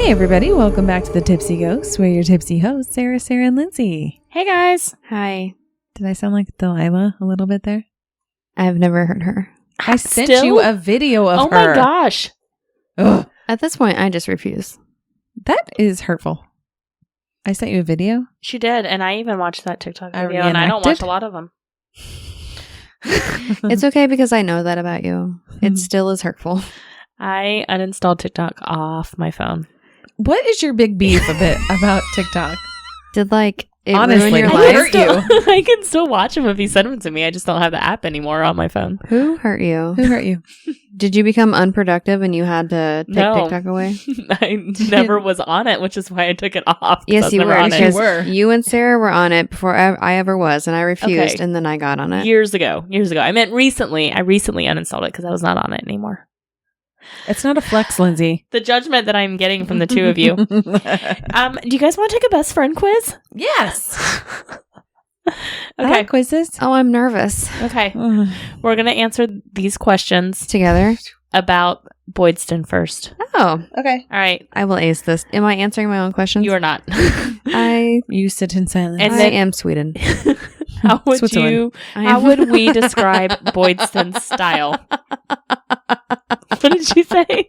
Hey everybody, welcome back to the Tipsy Ghosts. We're your tipsy hosts, Sarah, and Lindsay. Hey guys. Hi. Did I sound like Delilah a little bit there? I've never heard her. I sent you a video of her. Oh my gosh. Ugh. At this point, I just refuse. That is hurtful. I sent you a video. She did, and I even watched that TikTok I video, and I don't reenacted? watch a lot of them. It's okay because I know that about you. It still is hurtful. I uninstalled TikTok off my phone. What is your big beef about TikTok? Did it Honestly, ruin your I life? hurt you. I can still watch them if you send them to me. I just don't have the app anymore on my phone. Who hurt you? Who hurt you? Did you become unproductive and you had to take No. TikTok away? I never was on it, which is why I took it off. 'Cause I Yes, was you never were. on it. Because You were. you and Sarah were on it before I ever was, and I refused, Okay. and then I got on it. Years ago. I meant recently. I recently uninstalled it because I was not on it anymore. It's not a flex, Lindsay. The judgment that I'm getting from the two of you. Do you guys want to take a best friend quiz? Yes. I Okay. like quizzes. Oh, I'm nervous. Okay. Ugh. We're going to answer these questions Together? about Boydston first. Oh, Okay. All right. I will ace this. Am I answering my own questions? You are not. You sit in silence. And I then- am Sweden. How would Switzerland. you? I How am- would we describe Boydston's style? What did she say?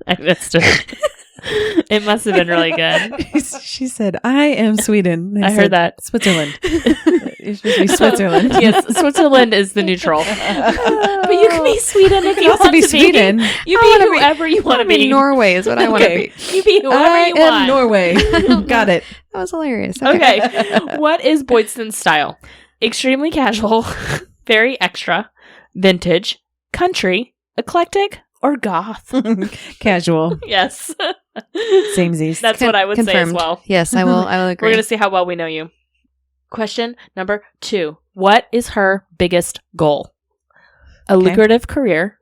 I missed it. It must have been really good. She said, I am Sweden. And I heard said, that. Switzerland. You're supposed to be Switzerland. Yes, Switzerland is the neutral. But you can be Sweden if you You also want be to Sweden. be. You I be wanna be- whoever you want to be. Norway is what I want to Okay. be. You be whoever I you am want. Norway. Got it. That was hilarious. Okay. What is Boydston's style? Extremely casual, very extra, vintage, country, eclectic, or goth? Casual. Yes. Samesies. That's what I would say as Confirmed. well. Yes, I will agree. We're going to see how well we know you. Question number 2. What is her biggest goal? A Okay. lucrative career,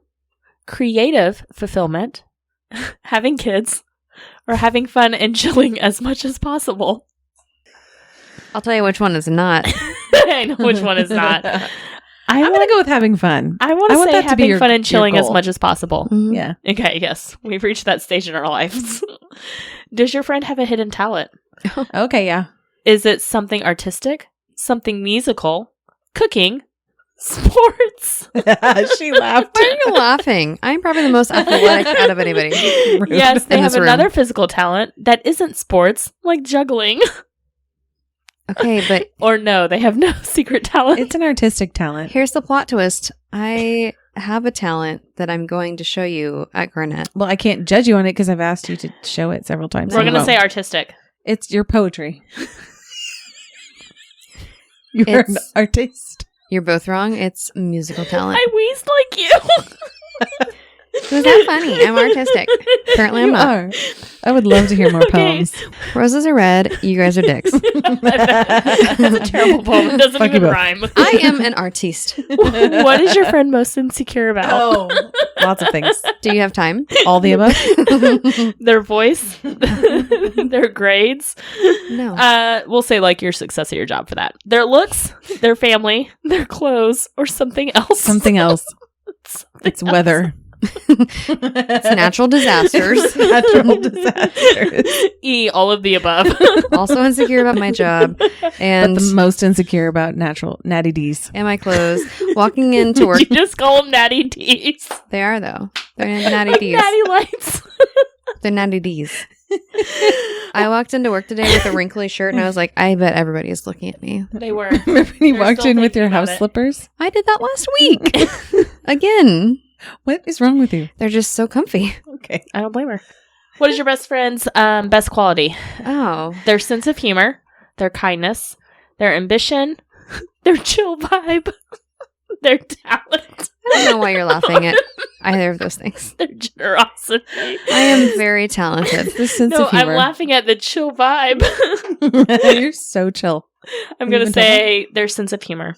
creative fulfillment, having kids, or having fun and chilling as much as possible? I'll tell you which one is not. I know which one is not. I'm going to go with having fun. I want I to want say that to be having your- fun and your chilling as goal. much as possible. Mhm. Yeah. Okay, yes. We've reached that stage in our lives. Does your friend have a hidden talent? Okay, yeah. Is it something artistic, something musical, cooking, sports? She laughed. Why are you laughing? I'm probably the most athletic out of anybody. Rude. Yes, they in have this room. another physical talent that isn't sports, like juggling. Okay, but Or no, they have no secret talent. It's an artistic talent. here's the plot twist. I have a talent that I'm going to show you at Garnett. Well, I can't judge you on it because I've asked you to show it several times. We're in a going to row. say artistic. It's your poetry. You're an It's- artist. You're both wrong. It's musical talent. I wheezed like you. Was that funny? I'm artistic. Apparently I'm You not. are. I would love to hear more Okay. poems. Roses are red. You guys are dicks. That's a terrible poem. It doesn't Fuck you even both. rhyme. I am an artiste. What is your friend most insecure about? Oh, lots of things. Do you have time? All the above. Their voice, their grades. No. We'll say like your success at your job for that. Their looks, their family, their clothes, or something else. Something else. It's weather. It's natural disasters. Natural disasters. E, all of the above. Also insecure about my job and But the most insecure about natty D's. and my clothes. Walking into work. You just call them natty D's. They are though. They're natty Like D's. natty lights. They're natty D's. I walked into work today with a wrinkly shirt and I was like, I bet everybody is looking at me. They were. Remember when you They're walked still in with your thinking about house it. slippers? I did that last week. Again. What is wrong with you? They're just so comfy. Okay. I don't blame her. What is your best friend's best quality? Oh. Their sense of humor, their kindness, their ambition, their chill vibe, their talent, I don't know why you're laughing at either of those things. their generosity. I am very talented. The sense No, of humor. I'm laughing at the chill vibe. You're so chill. I'm You going to even told say their sense of humor.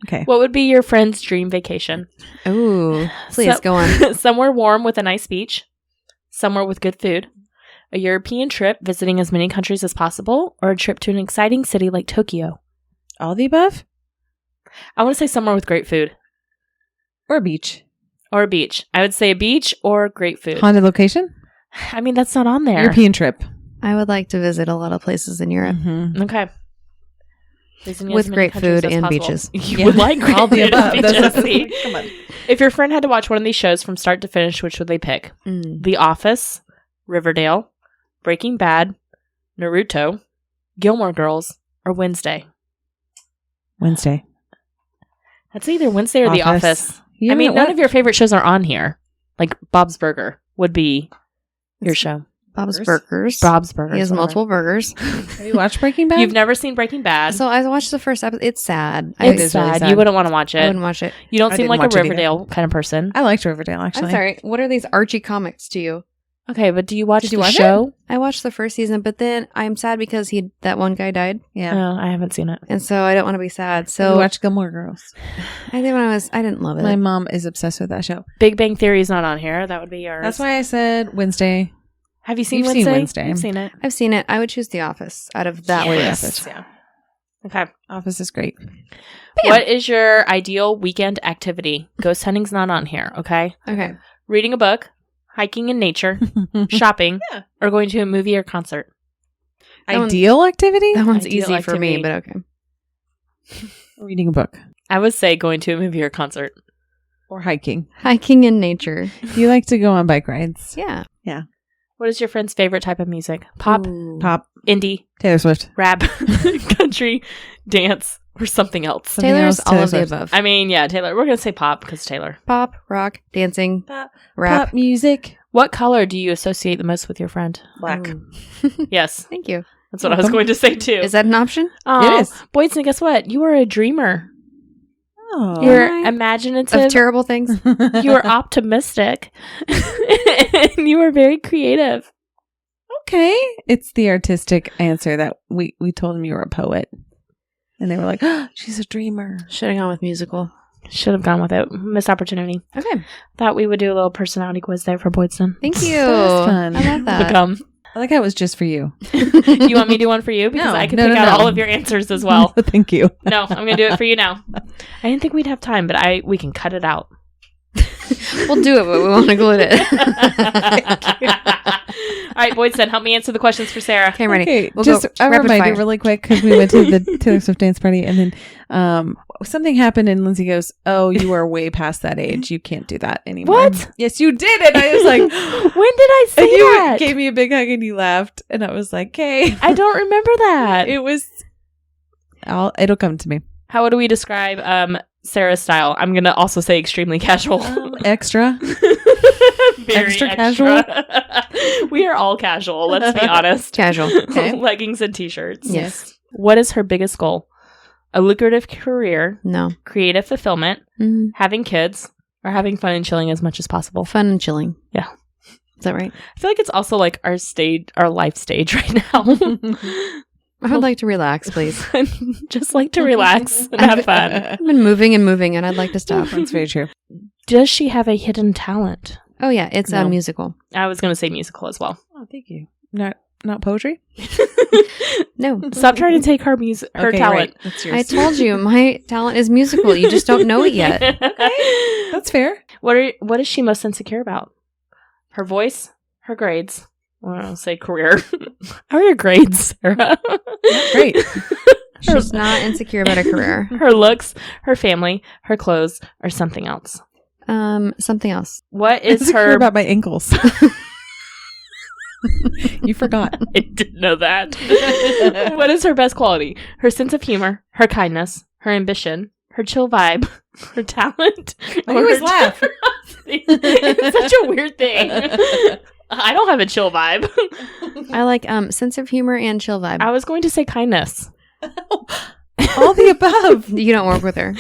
Okay. What would be your friend's dream vacation? Ooh. Please So- go on. Somewhere warm with a nice beach, somewhere with good food, a European trip visiting as many countries as possible, or a trip to an exciting city like Tokyo. All the above? I want to say somewhere with great food. Or a beach? Or a beach. I would say a beach or great food. Haunted location? I mean, that's not on there. European trip. I would like to visit a lot of places in Europe Mhm. Okay. with great food and beaches. You would like great all the food above. and That's- beaches. Come on. If your friend had to watch one of these shows from start to finish, which would they pick? Mm. The Office, Riverdale, Breaking Bad, Naruto, Gilmore Girls, or Wednesday? Wednesday. That's either Wednesday or The Office. You I mean, haven't none wa- of your favorite shows are on here. Like Bob's Burger would be your show. Bob's Burgers. Bob's Burger. He has multiple burgers. Have you watched Breaking Bad? You've never seen Breaking Bad. So I watched the first episode. It's sad. It's is really sad. sad. You wouldn't want to watch I it. wouldn't watch it. You don't I seem didn't like a watch it either. Riverdale kind of person. I liked Riverdale, actually. I'm sorry. What are these Archie comics to you? Okay, but do you watch Did the you watch show? I watched the first season, but then I'm sad because that one guy died, Yeah. No, I haven't seen it. and so I don't want to be sad. So So watch Gilmore Girls. I think I didn't love it. My mom is obsessed with that show. Big Bang Theory is not on here. That would be yours. That's why I said Wednesday. Have you seen You've Wednesday? seen Wednesday. You've seen it. I've seen it. I would choose The Office out of that one. Yes. Yeah. Okay. Office is great. Bam. What is your ideal weekend activity? Ghost hunting's not on here. Okay. Okay. Reading a book, hiking in nature, shopping, Yeah. or going to a movie or concert. That one- Ideal activity? That one's Ideal easy for me, activity. but okay. Reading a book I would say going to a movie or concert. or hiking. Hiking in nature. You like to go on bike rides? Yeah. What is your friend's favorite type of music? Pop, Ooh. Pop. indie, Taylor Swift. rap, country, dance, or something else? Something Taylor's else, all Taylor of the Swift. above. I mean, yeah, Taylor. We're going to say pop because Taylor. Pop, rock, dancing, Pop, rap. pop music. What color do you associate the most with your friend? Black. Ooh. Yes, Thank you. that's what I was going to say too. Is that an option? Aw, It is. Boydson, guess what? You are a dreamer. Oh. You're Am I? imaginative. Of terrible things? You are optimistic. And you are very creative. okay. It's the artistic answer that we told him you were a poet. And they were like, oh, she's a dreamer. Should have gone with musical. Should have gone with it. Missed opportunity. Okay. Thought we would do a little personality quiz there for Boydson. Thank you. That was fun. I love that. Become. I like how it was just for you. You want me to do one for you? Because No, I can no, pick no, out no. all of your answers as well. Thank you. No, I'm going to do it for you now. I didn't think we'd have time, but we can cut it out. We'll do it, but we want to glue it. All right, Boydson, help me answer the questions for Sarah. Okay, I'm ready. Okay, We'll just go a rapid reminder fire. really quick because we went to the Taylor Swift dance party and then something happened and Lindsay goes, oh, you are way past that age. You can't do that anymore. What? Yes, you did. And I was like, When did I say and you that? gave me a big hug and you laughed. And I was like, okay. I don't remember that. It was, it'll come to me. How do we describe Sarah's style? I'm going to also say extremely casual. Extra. Very extra casual. We are all casual, let's be honest. Casual. Okay. Leggings and t-shirts. Yes. What is her biggest goal? A lucrative career, No. creative fulfillment, Mm, having kids, or having fun and chilling as much as possible? fun and chilling. Yeah. Is that right? I feel like it's also like our life stage right now. I would like to relax, please. Just like to relax and have fun. I've been moving and I'd like to stop. That's very true. Does she have a hidden talent? Oh, yeah. It's a No. musical. I was going to say musical as well. Oh, thank you. Not poetry? No. Stop trying to take her Okay, talent. right. That's yours. I told you my talent is musical. You just don't know it yet. That's fair. What is she most insecure about? Her voice, her grades. Well, I'll say career. How are your grades, Sarah? Great. She's not insecure about her career. Her looks, her family, her clothes, or something else. Something else. What is Insecure her? about my ankles. You forgot. I didn't know that. What is her best quality? Her sense of humor, her kindness, her ambition, her chill vibe, her talent. I always her laugh. generosity. It's such a weird thing. I don't have a chill vibe. I like sense of humor and chill vibe. I was going to say kindness. All the above. You don't work with her.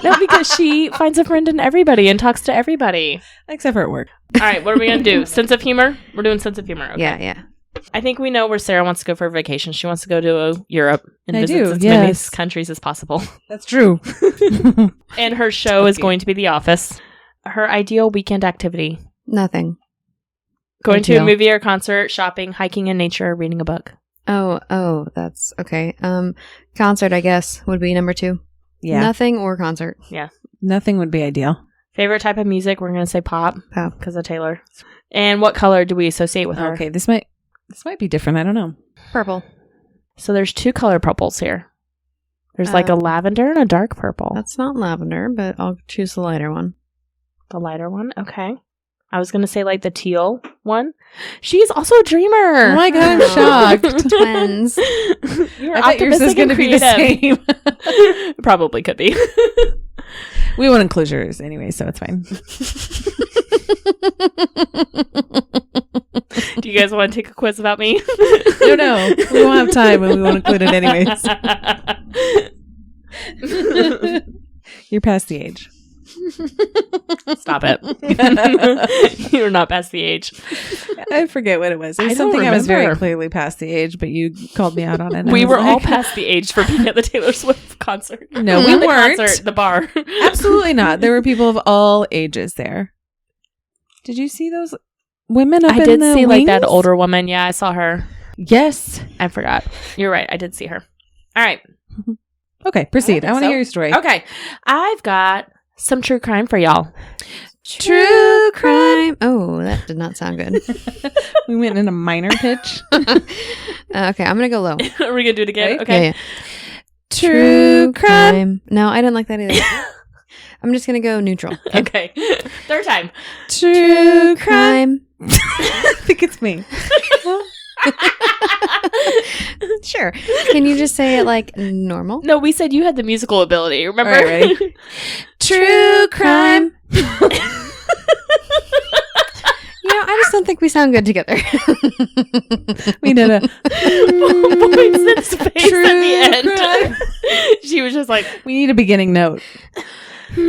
No, because she finds a friend in everybody and talks to everybody. Except for at work. All right, what are we going to do? Sense of humor? We're doing sense of humor. Okay. Yeah. I think we know where Sarah wants to go for a vacation. She wants to go to Europe and I visit do, as many yes. countries as possible. That's true. And her show is going to be The Office. Her ideal weekend activity? Nothing. Going to a Ideal. movie or concert, shopping, hiking in nature, reading a book. Oh, that's okay. Concert, I guess, would be number 2. Yeah. Nothing or concert. Nothing would be ideal. Favorite type of music? We're going to say pop Pop. because of Taylor. And what color do we associate with her? Okay, this might This might be different. I don't know. Purple. So there's 2 color purples here. There's like a lavender and a dark purple. That's not lavender, but I'll choose the lighter one. The lighter one? Okay. I was going to say like the teal one. She's also a dreamer. Oh my God, I'm shocked. Twins. You're I thought yours was optimistic going and to be the creative. same. Probably could be. We won't include yours anyway, so it's fine. Do you guys want to take a quiz about me? No. We won't have time and we won't include it anyways. You're past the age. Stop it. You're not past the age. I forget what it was. It was I don't something I was very remember. clearly past the age, but you called me out on it. and I We was were all like- past the age for being at the Taylor Swift concert. No, Not we the weren't. concert, the bar. Absolutely not. There were people of all ages there. Did you see those women up I in did the see like that wings? older woman. Yeah, I saw her. Yes. I forgot. You're right. I did see her. All right. Okay, proceed. I want to so. hear your story. Okay. I've got some true crime for y'all. True crime. Oh, that did not sound good. We went in a minor pitch. Okay, I'm going to go low. Are we going to do it again? Right? Okay. Yeah. True crime. No, I didn't like that either. I'm just going to go neutral. Okay. Third time. True crime. Crime. I think it's me. Sure. Can you just say it like normal? No, we said you had the musical ability. Remember? All right, ready? True crime. You know, I just don't think we sound good together. We did a Points face at the end. crime. She was just like, We need a beginning note. we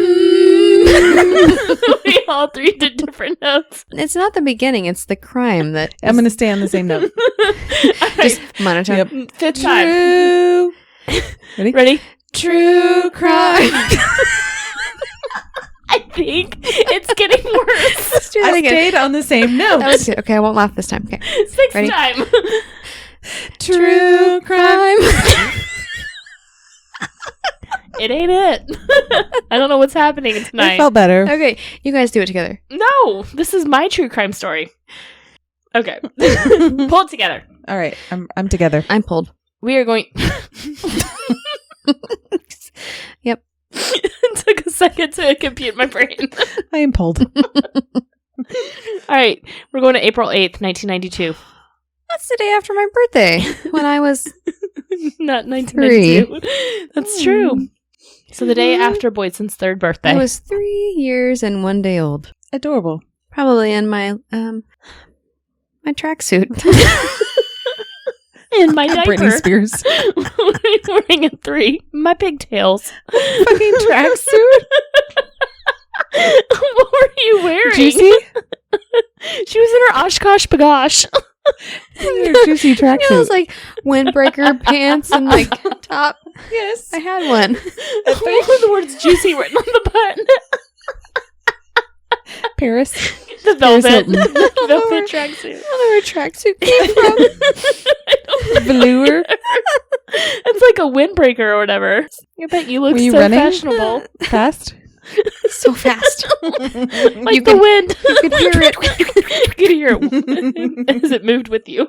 all 3 did different notes. It's not the beginning, it's the crime that I'm going to stay on the same note. just monotone. Yep. 5th time. True. Ready? Ready? True crime. I think it's getting worse. Let's do that I again. stayed on the same note. That was good. Okay, I won't laugh this time. Okay. 6th Ready? time. True crime. It ain't it. I don't know what's happening tonight. I felt better. Okay, you guys do it together. No, this is my true crime story. Okay. Pull it together. All right, I'm together. I'm pulled. We are going. Yep. It took a second to compute my brain. I am pulled. All right. We're going to April 8th, 1992. That's the day after my birthday when I was Not 1992. That's true. So the day after Boydson's 3rd birthday. I was 3 years and 1 day old. Adorable. Probably in my my tracksuit. in my diaper. Britney Spears. Wearing a 3. My pigtails. Fucking tracksuit. What were you wearing? Juicy. She was in her Oshkosh bagosh. Your juicy You know, it was tracksuit. like windbreaker pants and like top. Yes. I had one. What were the words juicy written on the button? Paris. The velvet. Hilton. The velvet tracksuit. I don't know where tracksuit came from. Velour. It's like a windbreaker or whatever. I bet you look Were you so running? fashionable. Fast. So fast. Like You the could- wind. You could hear it. You could hear it as it moved with you.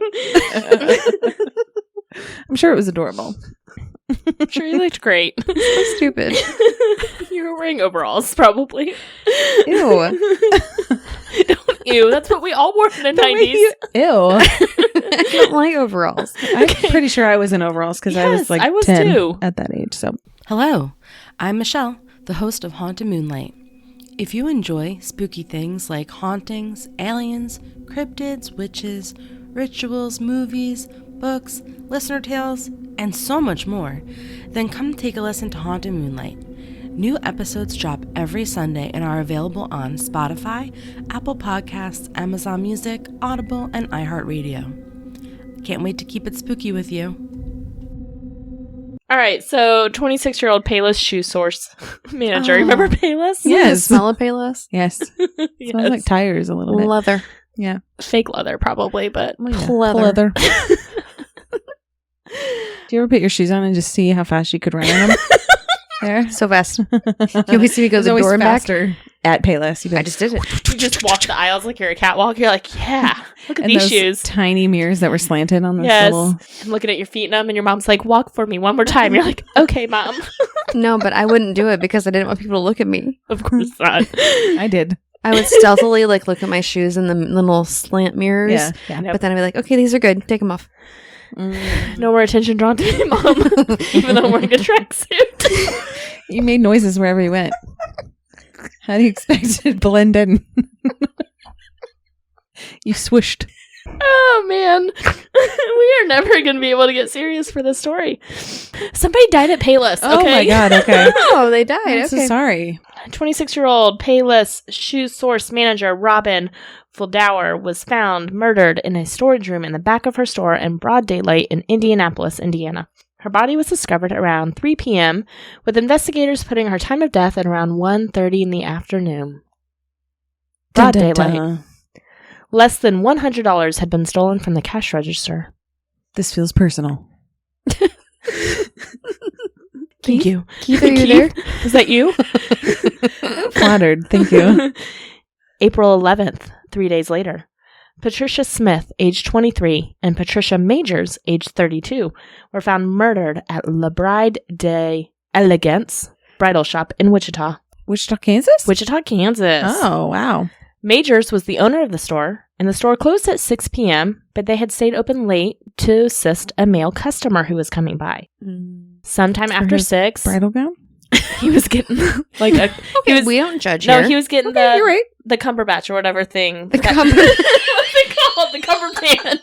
I'm sure it was adorable. I'm sure you looked great. So stupid. You were wearing overalls, probably. Ew. Ew, that's what we all wore in the The way 90s. you- Ew. I don't like overalls. I'm pretty sure I was in overalls because I was Yes, like I was 10 too. at that age. So Hello, I'm Michelle, the host of Haunted Moonlight. If you enjoy spooky things like hauntings, aliens, cryptids, witches, rituals, movies, books, listener tales, and so much more, then come take a listen to Haunted Moonlight. New episodes drop every Sunday and are available on Spotify, Apple Podcasts, Amazon Music, Audible, and iHeartRadio. Can't wait to keep it spooky with you. All right, so 26-year-old Payless shoe source manager. Oh. Remember Payless? Yes. Smell of Payless? yes, Yes. smells like tires a little bit. Leather. Yeah, Fake leather, probably, but well, yeah. Pleather. Pleather. Do you ever put your shoes on and just see how fast you could run in them? There. So fast. You always see me go to It's the always door and back. faster. at Payless. I just did it. You just walk the aisles like you're a catwalk. You're like, yeah, look at and these those shoes. tiny mirrors that were slanted on this Yes. little. I'm looking at your feet in them, and your mom's like, walk for me one more time. You're like, okay, Mom. No, but I wouldn't do it because I didn't want people to look at me. Of course not. I did. I would stealthily like look at my shoes in the little slant mirrors. Yeah. Yep. But then I'd be like, okay, these are good. Take them off. No more attention drawn to me, Mom. Even though I'm wearing a tracksuit. You made noises wherever you went. How do you expect it to blend in? You swished. Oh, man. We are never going to be able to get serious for this story. Somebody died at Payless. Oh okay? my God. Okay. Oh, they died. I'm Okay. so sorry. 26-year-old Payless shoe source manager Robin Fuldower was found murdered in a storage room in the back of her store in broad daylight in Indianapolis, Indiana. Her body was discovered around 3 p.m., with investigators putting her time of death at around 1:30 in the afternoon. Broad Dun, dun, daylight. dun. Less than $100 had been stolen from the cash register. This feels personal. Thank you. Keith, are you there? Is that you? Flattered. Thank you. April 11th, 3 days later. Patricia Smith, age 23, and Patricia Majors, age 32, were found murdered at La Bride de Elegance bridal shop in Wichita. Wichita, Kansas? Wichita, Kansas. Oh, wow. Majors was the owner of the store, and the store closed at 6 p.m., but they had stayed open late to assist a male customer who was coming by. Sometime after 6, Bridal gown? he was getting like a... he was, We don't judge no, here. he was getting Okay, you're right. the Cumberbatch or whatever thing. The That- Cumber- What's it called? The Cumberband.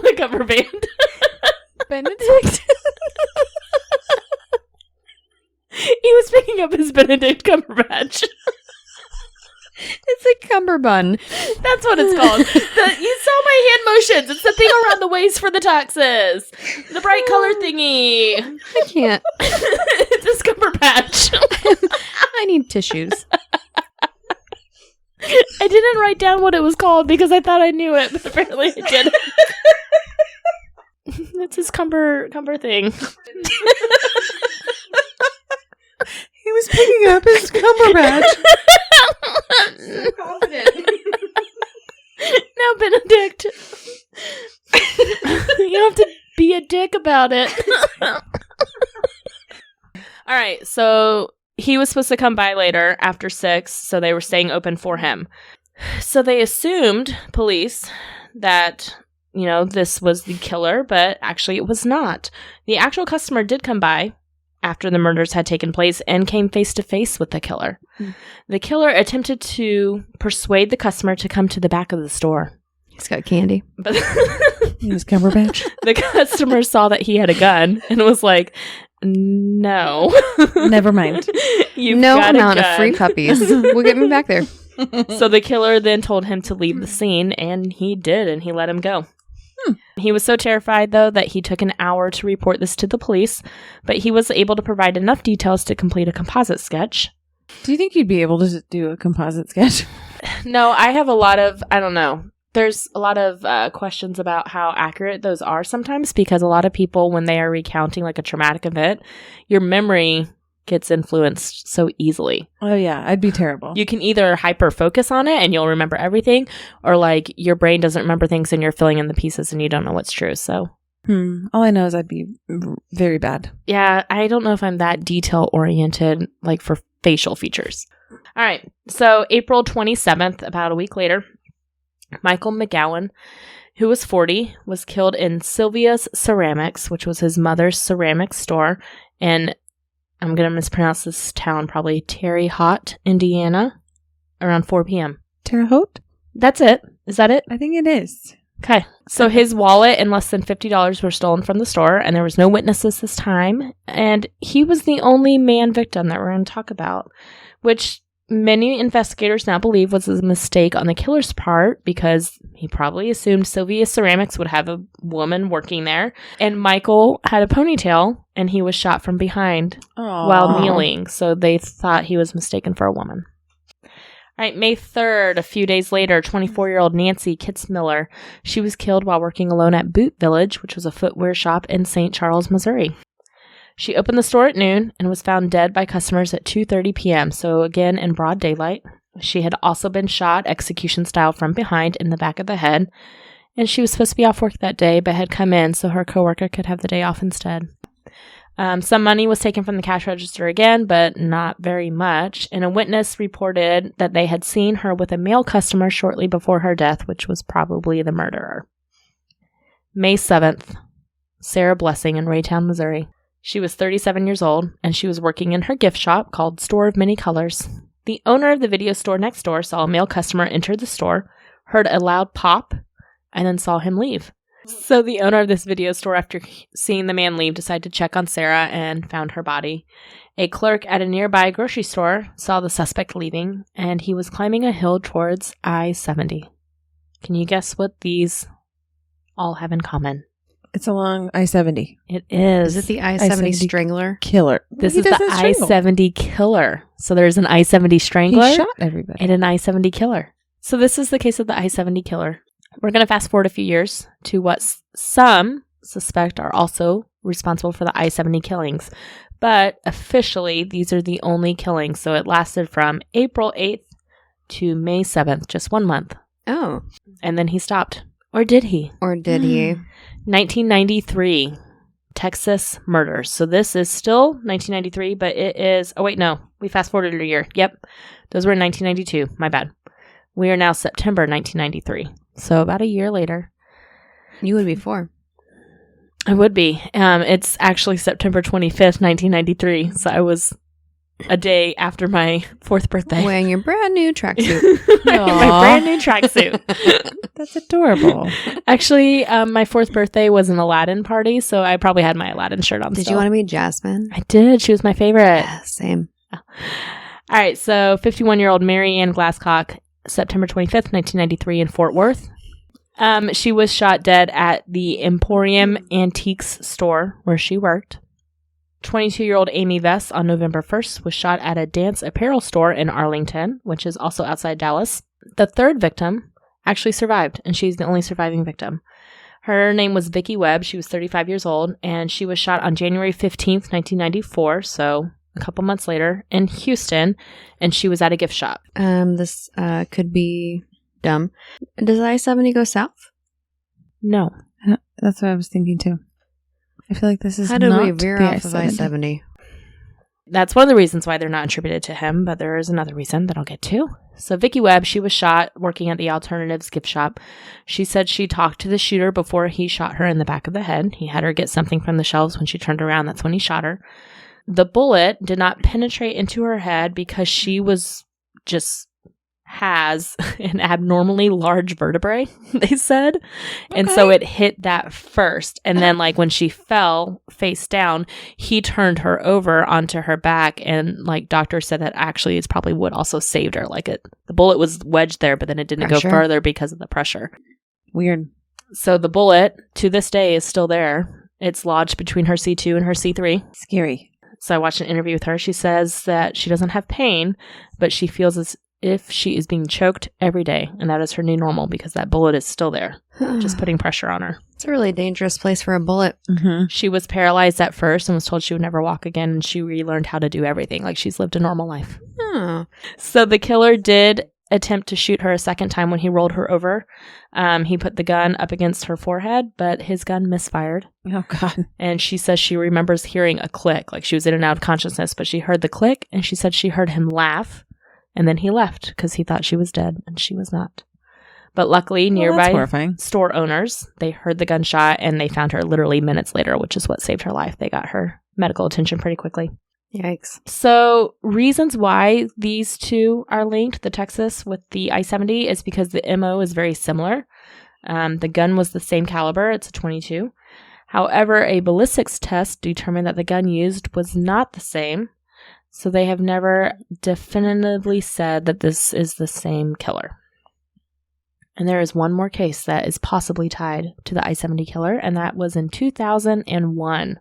The Cumberband. Benedict? He was picking up his Benedict Cumberbatch. It's a cummerbund. That's what it's called. You saw my hand motions. It's the thing around the waist for the tuxes. The bright color thingy. I can't. It's a Cumberbatch. I need tissues. I didn't write down what it was called because I thought I knew it, but apparently I didn't. It's his cumber thing. He was picking up his Cumberbatch. Now, Benedict, you don't have to be a dick about it. All right, so he was supposed to come by later after 6, so they were staying open for him. So they assumed, police, that, you know, this was the killer, but actually it was not. The actual customer did come by after the murders had taken place and came face to face with the killer. The killer attempted to persuade the customer to come to the back of the store. He's got candy. But He was Cumberbatch. the customer saw that he had a gun and was like, no. Never mind. You've No got a amount of gun. free puppies will get me back there. So the killer then told him to leave the scene, and he did, and he let him go. He was so terrified, though, that he took an hour to report this to the police, but he was able to provide enough details to complete a composite sketch. Do you think you'd be able to do a composite sketch? No, I have a lot of, I don't know. There's a lot of questions about how accurate those are sometimes, because a lot of people, when they are recounting like a traumatic event, your memory gets influenced so easily. Oh, yeah. I'd be terrible. You can either hyper focus on it and you'll remember everything, or like your brain doesn't remember things and you're filling in the pieces and you don't know what's true. So All I know is I'd be very bad. yeah, I don't know if I'm that detail oriented, like for facial features. All right. So April 27th, about a week later, Michael McGowan, who was 40, was killed in Sylvia's Ceramics, which was his mother's ceramics store in, I'm going to mispronounce this town, probably Terre Haute, Indiana, around 4 p.m. Terre Haute? That's it. Is that it? I think it is. Okay. So his wallet and less than $50 were stolen from the store, and there was no witnesses this time. And he was the only man victim that we're going to talk about, which many investigators now believe was a mistake on the killer's part, because he probably assumed Sylvia Ceramics would have a woman working there. And Michael had a ponytail, and he was shot from behind while kneeling. So they thought he was mistaken for a woman. All right, May 3rd, a few days later, 24-year-old Nancy Kitzmiller, she was killed while working alone at Boot Village, which was a footwear shop in St. Charles, Missouri. She opened the store at noon and was found dead by customers at 2:30 p.m., so again in broad daylight. She had also been shot execution style from behind in the back of the head, and she was supposed to be off work that day but had come in so her coworker could have the day off instead. Some money was taken from the cash register again, but not very much, and a witness reported that they had seen her with a male customer shortly before her death, which was probably the murderer. May 7th, Sarah Blessing in Raytown, Missouri. She was 37 years old, and she was working in her gift shop called Store of Many Colors. The owner of the video store next door saw a male customer enter the store, heard a loud pop, and then saw him leave. So the owner of this video store, after seeing the man leave, decided to check on Sarah and found her body. A clerk at a nearby grocery store saw the suspect leaving, and he was climbing a hill towards I-70. Can you guess what these all have in common? It's along I-70. It is. Is it the I-70 strangler? Killer. This is the I-70 killer. So there's an I-70 strangler He shot everybody. and an I-70 killer. So this is the case of the I-70 killer. We're going to fast forward a few years to what some suspect are also responsible for the I-70 killings. But officially, these are the only killings. So it lasted from April 8th to May 7th, just 1 month. Oh. And then he stopped. Or did he? Or did he? 1993, Texas murders. So this is still 1993, but it is... Oh, wait, no. We fast forwarded a year. Yep. Those were in 1992. My bad. We are now September 1993. So about a year later. You would be 4. I would be. It's actually September 25th, 1993. So I was a day after my 4th birthday. Wearing your brand new tracksuit. My brand new tracksuit. That's adorable. Actually, my 4th birthday was an Aladdin party, so I probably had my Aladdin shirt on. Did you want to be Jasmine? I did. She was my favorite. Yeah, same. All right, so 51-year-old Mary Ann Glasscock, September 25th, 1993 in Fort Worth. She was shot dead at the Emporium Antiques store where she worked. 22-year-old Amy Vess on November 1st was shot at a dance apparel store in Arlington, which is also outside Dallas. The third victim actually survived, and she's the only surviving victim. Her name was Vicki Webb. She was 35 years old, and she was shot on January 15th, 1994, so a couple months later, in Houston, and she was at a gift shop. This could be dumb. Does I-70 go south? No. That's what I was thinking too. I feel like this is How do not we veer the off of I-70? That's one of the reasons why they're not attributed to him, but there is another reason that I'll get to. So Vicki Webb, she was shot working at the Alternatives gift shop. She said she talked to the shooter before he shot her in the back of the head. He had her get something from the shelves. When she turned around, that's when he shot her. The bullet did not penetrate into her head because she has an abnormally large vertebrae, they said. Okay. And so it hit that first. And then like when she fell face down, he turned her over onto her back. And like doctors said that actually it's probably what also saved her. Like the bullet was wedged there, but then it didn't go further because of the pressure. Weird. So the bullet to this day is still there. It's lodged between her C2 and her C3. Scary. So I watched an interview with her. She says that she doesn't have pain, but she feels as if she is being choked every day, and that is her new normal because that bullet is still there, just putting pressure on her. It's a really dangerous place for a bullet. Mm-hmm. She was paralyzed at first and was told she would never walk again, and she relearned how to do everything. Like she's lived a normal life. Oh. So the killer did attempt to shoot her a second time when he rolled her over. He put the gun up against her forehead, but his gun misfired. Oh, God. And she says she remembers hearing a click, like she was in and out of consciousness, but she heard the click, and she said she heard him laugh. And then he left because he thought she was dead, and she was not. But luckily, nearby store owners, they heard the gunshot, and they found her literally minutes later, which is what saved her life. They got her medical attention pretty quickly. Yikes. So reasons why these two are linked, the Texas with the I-70, is because the MO is very similar. The gun was the same caliber. It's a .22. However, a ballistics test determined that the gun used was not the same. So they have never definitively said that this is the same killer. And there is one more case that is possibly tied to the I-70 killer, and that was in 2001.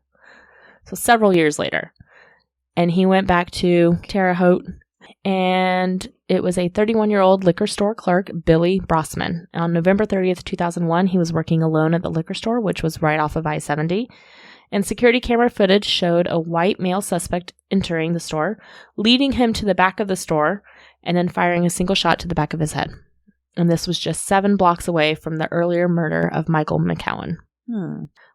So several years later. And he went back to Terre Haute, and it was a 31-year-old liquor store clerk, Billy Brossman. On November 30th, 2001, he was working alone at the liquor store, which was right off of I-70. And security camera footage showed a white male suspect entering the store, leading him to the back of the store, and then firing a single shot to the back of his head. And this was just 7 blocks away from the earlier murder of Michael McCowan.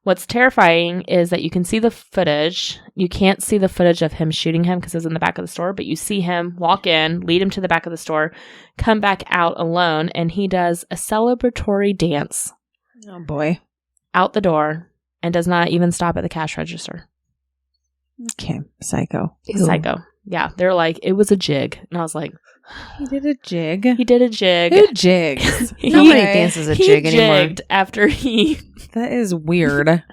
What's terrifying is that you can see the footage. You can't see the footage of him shooting him because it was in the back of the store, but you see him walk in, lead him to the back of the store, come back out alone, and he does a celebratory dance. Oh, boy. Out the door, and does not even stop at the cash register. Okay. Psycho. Psycho. Yeah. They're like, it was a jig. And I was like, He did a jig. he did a jig. Who jigs? Nobody dances a jig he anymore. jigged after he... That is weird. All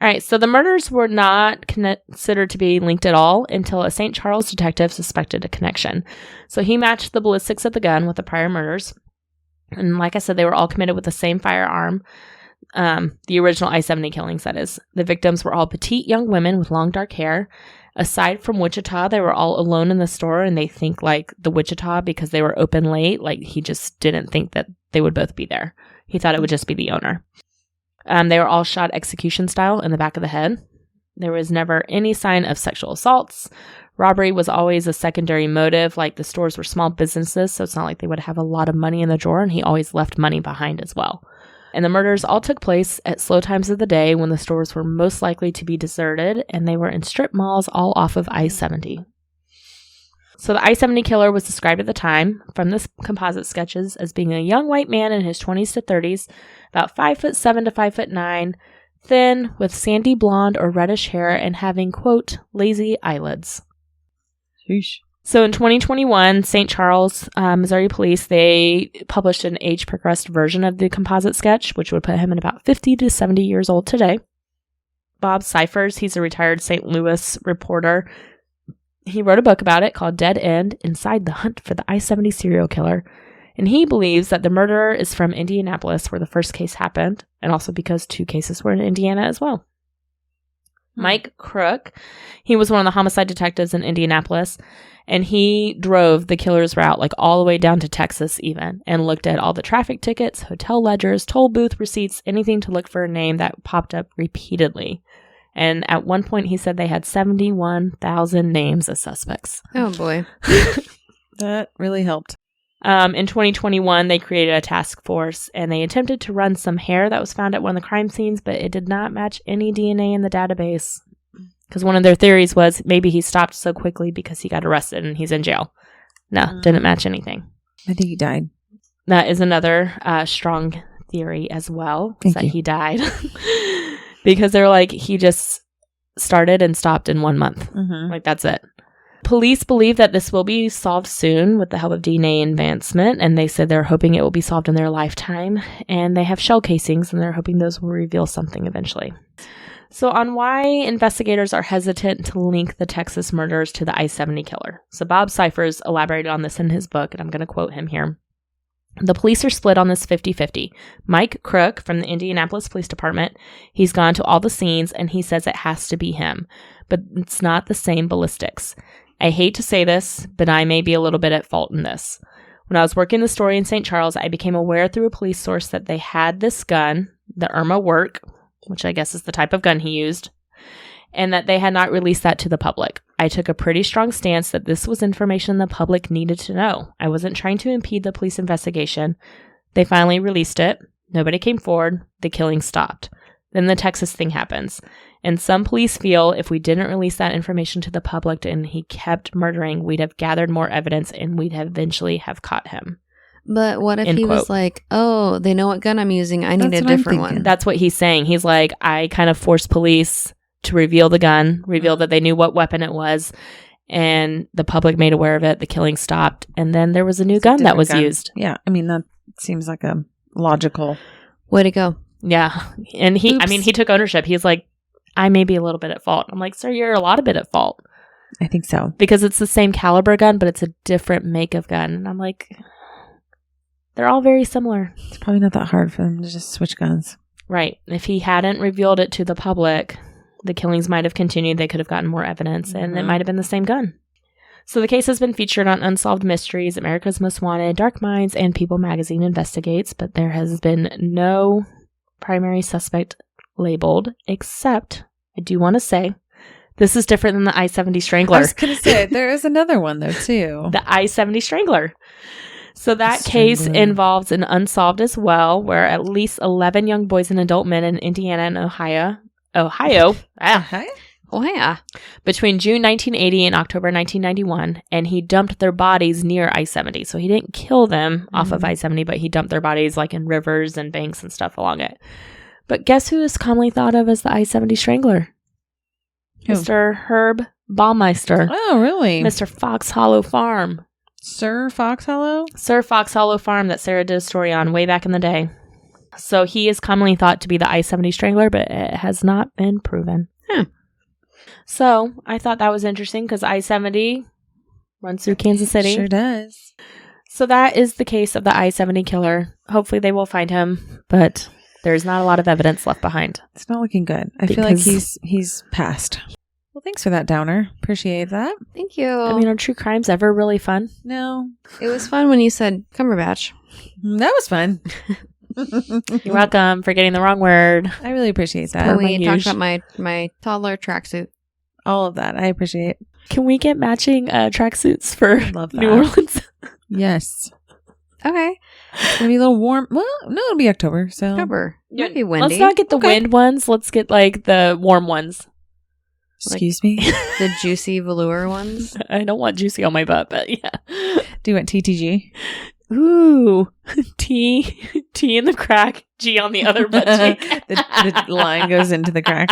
right, so the murders were not considered to be linked at all until a St. Charles detective suspected a connection. So he matched the ballistics of the gun with the prior murders. And like I said, they were all committed with the same firearm. The original I-70 killings, that is. The victims were all petite young women with long dark hair. Aside from Wichita, they were all alone in the store, and they think like the Wichita, because they were open late, like he just didn't think that they would both be there. He thought it would just be the owner. They were all shot execution style in the back of the head. There was never any sign of sexual assaults. Robbery was always a secondary motive. Like the stores were small businesses, so it's not like they would have a lot of money in the drawer, and he always left money behind as well. And the murders all took place at slow times of the day when the stores were most likely to be deserted, and they were in strip malls all off of I-70. So the I-70 killer was described at the time from the composite sketches as being a young white man in his 20s to 30s, about 5'7" to 5'9", thin, with sandy blonde or reddish hair, and having, quote, lazy eyelids. Sheesh. So in 2021, St. Charles, Missouri police, they published an age-progressed version of the composite sketch, which would put him at about 50 to 70 years old today. Bob Cyphers, he's a retired St. Louis reporter. He wrote a book about it called Dead End, Inside the Hunt for the I-70 Serial Killer. And he believes that the murderer is from Indianapolis, where the first case happened, and also because 2 cases were in Indiana as well. Mike Crook, he was one of the homicide detectives in Indianapolis, and he drove the killer's route like all the way down to Texas even, and looked at all the traffic tickets, hotel ledgers, toll booth receipts, anything to look for a name that popped up repeatedly. And at one point he said they had 71,000 names as suspects. Oh boy. That really helped. In 2021, they created a task force, and they attempted to run some hair that was found at one of the crime scenes, but it did not match any DNA in the database. Because one of their theories was maybe he stopped so quickly because he got arrested and he's in jail. No, didn't match anything. I think he died. That is another strong theory as well, that he died. Because they're like, he just started and stopped in 1 month. Mm-hmm. Like, that's it. Police believe that this will be solved soon with the help of DNA advancement, and they said they're hoping it will be solved in their lifetime. And they have shell casings, and they're hoping those will reveal something eventually. So on why investigators are hesitant to link the Texas murders to the I-70 killer. So Bob Cyphers elaborated on this in his book, and I'm going to quote him here. The police are split on this 50-50. Mike Crook from the Indianapolis Police Department, he's gone to all the scenes, and he says it has to be him. But it's not the same ballistics. I hate to say this, but I may be a little bit at fault in this. When I was working the story in St. Charles, I became aware through a police source that they had this gun, the Irma Work, which I guess is the type of gun he used, and that they had not released that to the public. I took a pretty strong stance that this was information the public needed to know. I wasn't trying to impede the police investigation. They finally released it. Nobody came forward. The killing stopped. Then the Texas thing happens. And some police feel if we didn't release that information to the public and he kept murdering, we'd have gathered more evidence and we'd have eventually have caught him. But what if End he quote. was like, oh, they know what gun I'm using. I need That's a what I'm different thinking. one. That's what he's saying. He's like, I kind of forced police to reveal the gun, reveal that they knew what weapon it was, and the public made aware of it. The killing stopped, and then there was a new gun that was used. Yeah, I mean, that seems like a logical. Way to go. Yeah. And he took ownership. He's like, I may be a little bit at fault. I'm like, sir, you're a lot of bit at fault. I think so. Because it's the same caliber gun, but it's a different make of gun. And I'm like, they're all very similar. It's probably not that hard for them to just switch guns. Right. If he hadn't revealed it to the public, the killings might have continued. They could have gotten more evidence, and it might have been the same gun. So the case has been featured on Unsolved Mysteries, America's Most Wanted, Dark Minds, and People Magazine Investigates, but there has been no primary suspect labeled except I do want to say this is different than the I-70 I Strangler. was going to say, there is another one, though, too. The I-70 Strangler. So that The case Strangler. involves an unsolved as well, where at least 11 young boys and adult men in Indiana and Ohio, Hi. Oh, yeah. between June 1980 and October 1991, and he dumped their bodies near I-70. So he didn't kill them off of I-70, but he dumped their bodies like in rivers and banks and stuff along it. But guess who is commonly thought of as the I-70 Strangler? Who? Mr. Herb Baumeister. Oh, really? Mr. Fox Hollow Farm. Sir Fox Hollow? Sir Fox Hollow Farm that Sarah did a story on way back in the day. So he is commonly thought to be the I-70 Strangler, but it has not been proven. So I thought that was interesting because I-70 runs through Kansas City. Sure does. So that is the case of the I-70 killer. Hopefully they will find him, but there's not a lot of evidence left behind. It's not looking good. I feel like Because- he's passed. Well, thanks for that, Downer. Appreciate that. Thank you. I mean, are true crimes ever really fun? No, it was fun when you said Cumberbatch. that was fun. You're welcome for getting the wrong word. I really appreciate When that. my we talked huge- about my toddler tracksuit. All of that. I appreciate. Can we get matching tracksuits for Love that. New Orleans? Yes. Okay. It's going to be a little warm. Well, no, it'll be October. So Cover. Might be windy. Let's not get the Okay. wind ones. Let's get like the warm ones. Excuse me. The juicy velour ones. I don't want juicy on my butt, but yeah. Do you want TTG? Ooh, T in the crack, G on the other butt cheek. the line goes into the crack.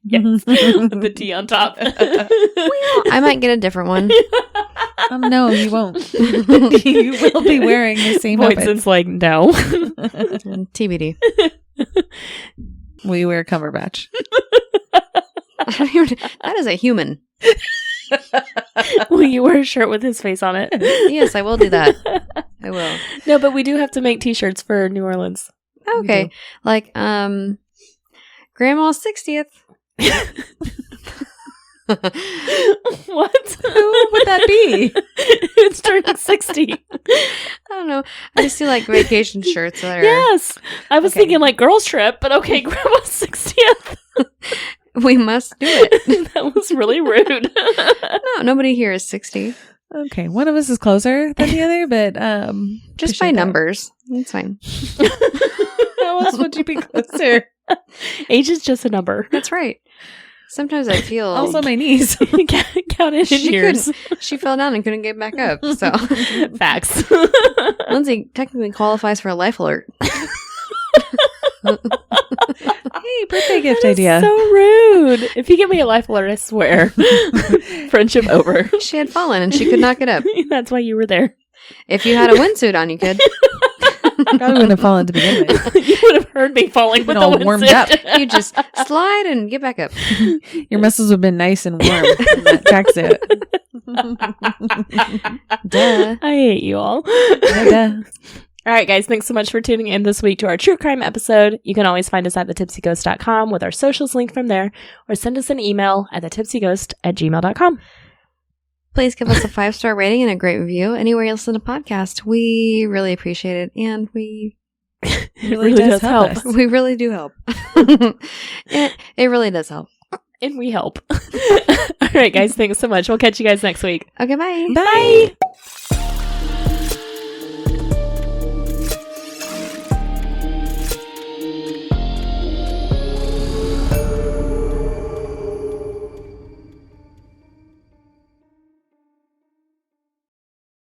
Yes, with the T on top. I might get a different one. No, you won't. You will be wearing the same outfit. Voidson's like, no. TBD. Will you wear Cumberbatch? I don't even, that is a human. Will you wear a shirt with his face on it? Yes, I will do that. I will. No, but we do have to make t-shirts for New Orleans. Okay. do. Like, Grandma's 60th. What? Who would that be? It's turning 60. I don't know. I just see like vacation shirts that are. Yes. I was Okay. thinking like girls trip, but okay, grandma's 60th. We must do it. That was really rude. No, nobody here is 60. Okay, one of us is closer than the other, but Just by appreciate that. numbers. It's fine. How else would you be closer? Age is just a number. That's right. Sometimes I feel. Also, my knees. Count it in She years. she fell down and couldn't get back up. So Facts. Lindsay technically qualifies for a life alert. Hey, birthday gift That is idea. so rude. If you give me a life alert, I swear, friendship over. She had fallen and she could not get up. That's why you were there. If you had a windsuit on, you could. Probably wouldn't have fallen to begin with. You would have heard me falling with Been all the warmed windsuit. up. You just slide and get back up. Your muscles would have been nice and warm in that tracksuit. Duh. I hate you all. Duh. All right, guys, thanks so much for tuning in this week to our true crime episode. You can always find us at thetipsyghost.com with our socials linked from there, or send us an email at thetipsyghost@gmail.com. Please give us a 5-star rating and a great review anywhere you listen to podcasts. We really appreciate it, and we It really does help. us. we really do help. It really does help. And we help. All right, guys, thanks so much. We'll catch you guys next week. Okay, bye. Bye.